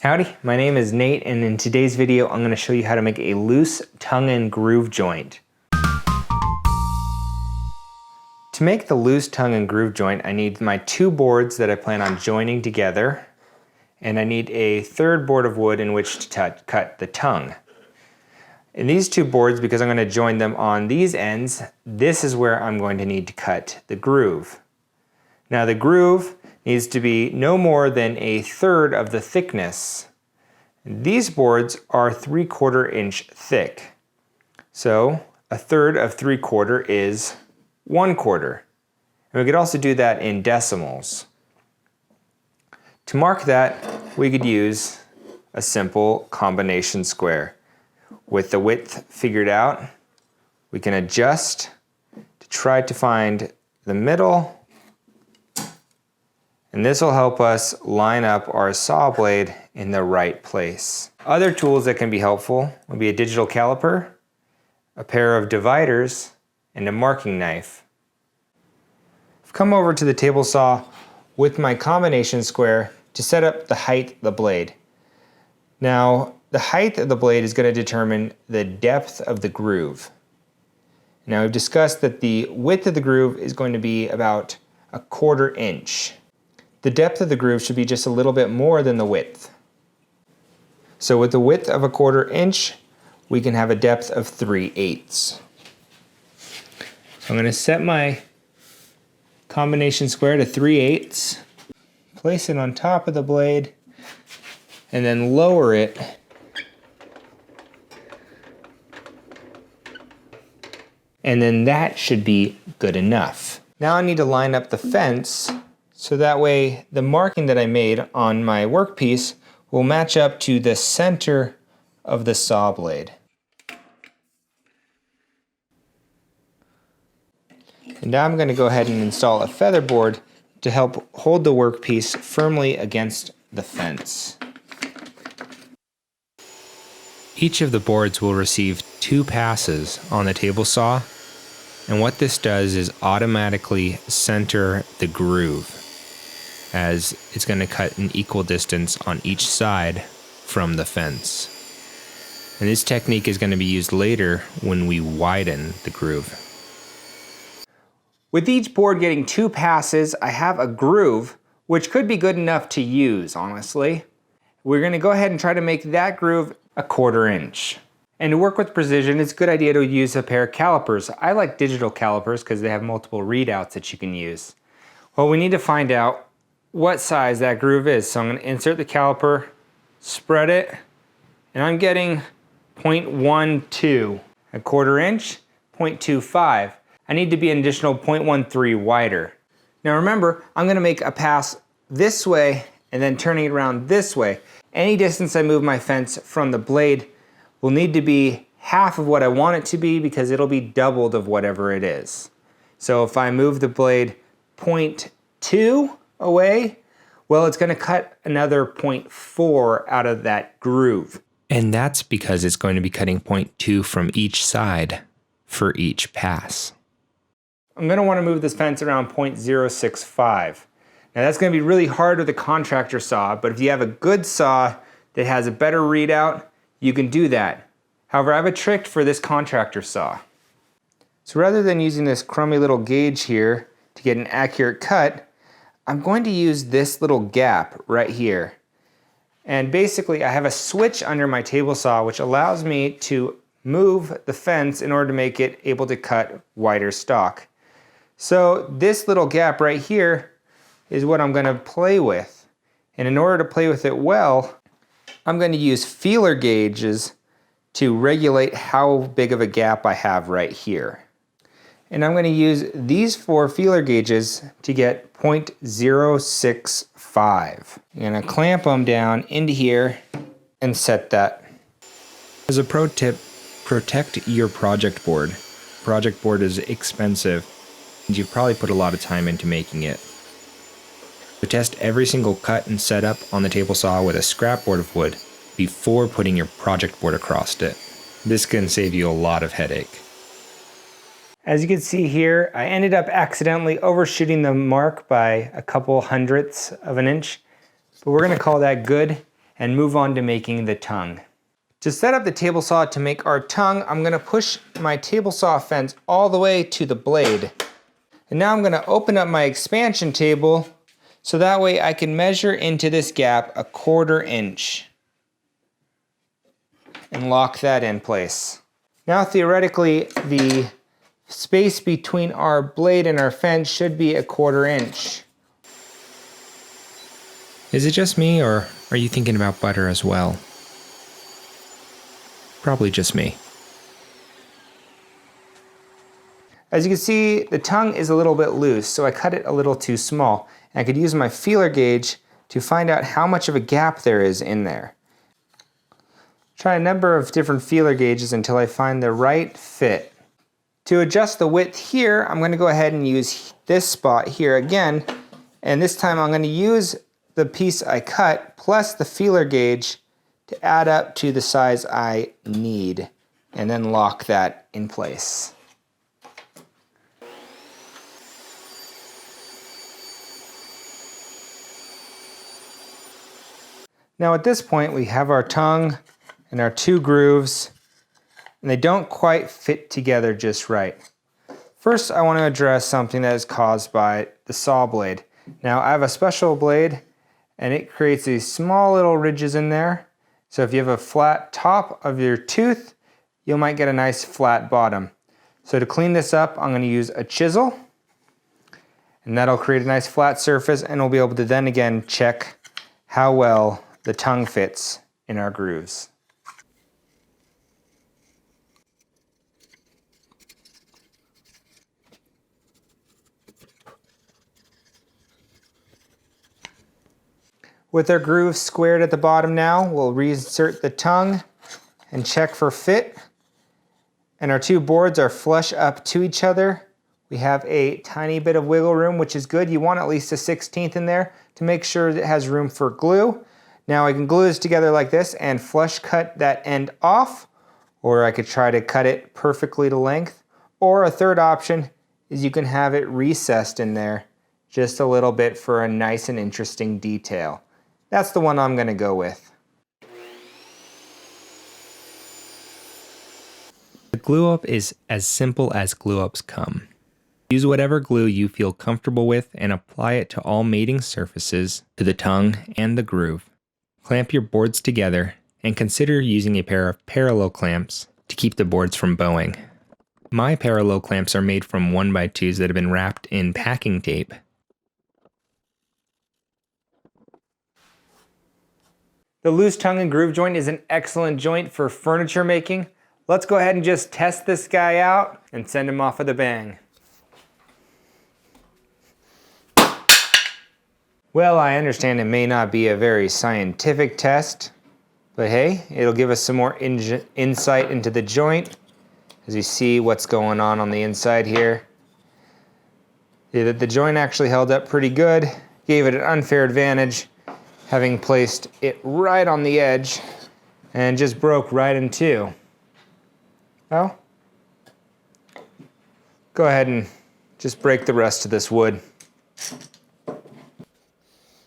Howdy, my name is Nate, and in today's video I'm going to show you how to make a loose tongue and groove joint. To make the loose tongue and groove joint, I need my two boards that I plan on joining together, and I need a third board of wood in which to cut the tongue. In these two boards, because I'm going to join them on these ends, this is where I'm going to need to cut the groove. Now the groove needs to be no more than a third of the thickness. These boards are 3/4 inch thick. So a third of 3/4 is 1/4. And we could also do that in decimals. To mark that, we could use a simple combination square. With the width figured out, we can adjust to try to find the middle. And this will help us line up our saw blade in the right place. Other tools that can be helpful would be a digital caliper, a pair of dividers, and a marking knife. I've come over to the table saw with my combination square to set up the height of the blade. Now, the height of the blade is going to determine the depth of the groove. Now, we've discussed that the width of the groove is going to be about 1/4 inch. The depth of the groove should be just a little bit more than the width. So with the width of 1/4 inch, we can have a depth of 3/8. So I'm going to set my combination square to 3/8, place it on top of the blade, and then lower it and then that should be good enough. Now I need to line up the fence so that way the marking that I made on my workpiece will match up to the center of the saw blade. And now I'm going to go ahead and install a feather board to help hold the workpiece firmly against the fence. Each of the boards will receive 2 passes on the table saw, and what this does is automatically center the groove, as it's going to cut an equal distance on each side from the fence. And this technique is going to be used later when we widen the groove. With each board getting 2 passes, I have a groove, which could be good enough to use, honestly. We're going to go ahead and try to make that groove 1/4 inch. And to work with precision, it's a good idea to use a pair of calipers. I like digital calipers because they have multiple readouts that you can use. Well, we need to find out what size that groove is. So I'm going to insert the caliper, spread it, and I'm getting 0.12. 1/4 inch, 0.25. I need to be an additional 0.13 wider. Now remember, I'm going to make a pass this way and then turning it around this way. Any distance I move my fence from the blade will need to be half of what I want it to be because it'll be doubled of whatever it is. So if I move the blade 0.2 away, well, it's going to cut another 0.4 out of that groove. And that's because it's going to be cutting 0.2 from each side for each pass. I'm going to want to move this fence around 0.065. Now that's going to be really hard with a contractor saw, but if you have a good saw that has a better readout, you can do that. However, I have a trick for this contractor saw. So rather than using this crummy little gauge here to get an accurate cut, I'm going to use this little gap right here. And basically I have a switch under my table saw which allows me to move the fence in order to make it able to cut wider stock. So this little gap right here is what I'm going to play with. And in order to play with it well, I'm going to use feeler gauges to regulate how big of a gap I have right here. And I'm going to use these 4 feeler gauges to get 0.065. I'm going to clamp them down into here and set that. As a pro tip, protect your project board. Project board is expensive, and you've probably put a lot of time into making it. So test every single cut and setup on the table saw with a scrap board of wood before putting your project board across it. This can save you a lot of headache. As you can see here, I ended up accidentally overshooting the mark by a couple hundredths of an inch, but we're going to call that good. and move on to making the tongue. To set up the table saw to make our tongue, I'm gonna push my table saw fence all the way to the blade. And now I'm gonna open up my expansion table so that way I can measure into this gap 1/4 inch and lock that in place. Now theoretically, the space between our blade and our fence should be 1/4 inch. Is it just me, or are you thinking about butter as well? Probably just me. As you can see, the tongue is a little bit loose, so I cut it a little too small. And I could use my feeler gauge to find out how much of a gap there is in there. Try a number of different feeler gauges until I find the right fit. To adjust the width here, I'm going to go ahead and use this spot here again, and this time I'm going to use the piece I cut plus the feeler gauge to add up to the size I need, and then lock that in place. Now at this point we have our tongue and our 2 grooves, and they don't quite fit together just right. First I want to address something that is caused by the saw blade. Now I have a special blade and it creates these small little ridges in there. So if you have a flat top of your tooth, you might get a nice flat bottom. So to clean this up, I'm going to use a chisel, and that'll create a nice flat surface, and we'll be able to then again check how well the tongue fits in our grooves. With our grooves squared at the bottom now, we'll reinsert the tongue and check for fit. And our 2 boards are flush up to each other. We have a tiny bit of wiggle room, which is good. You want at least a 1/16 in there to make sure that it has room for glue. Now I can glue this together like this and flush cut that end off, or I could try to cut it perfectly to length. Or a third option is you can have it recessed in there just a little bit for a nice and interesting detail. That's the one I'm going to go with. The glue up is as simple as glue ups come. Use whatever glue you feel comfortable with and apply it to all mating surfaces, to the tongue and the groove. Clamp your boards together and consider using a pair of parallel clamps to keep the boards from bowing. My parallel clamps are made from 1x2s that have been wrapped in packing tape. The loose tongue and groove joint is an excellent joint for furniture making. Let's go ahead and just test this guy out and send him off with a bang. Well, I understand it may not be a very scientific test, but hey, it'll give us some more insight into the joint as you see what's going on the inside here. The joint actually held up pretty good, gave it an unfair advantage, having placed it right on the edge, and just broke right in 2. Well, go ahead and just break the rest of this wood.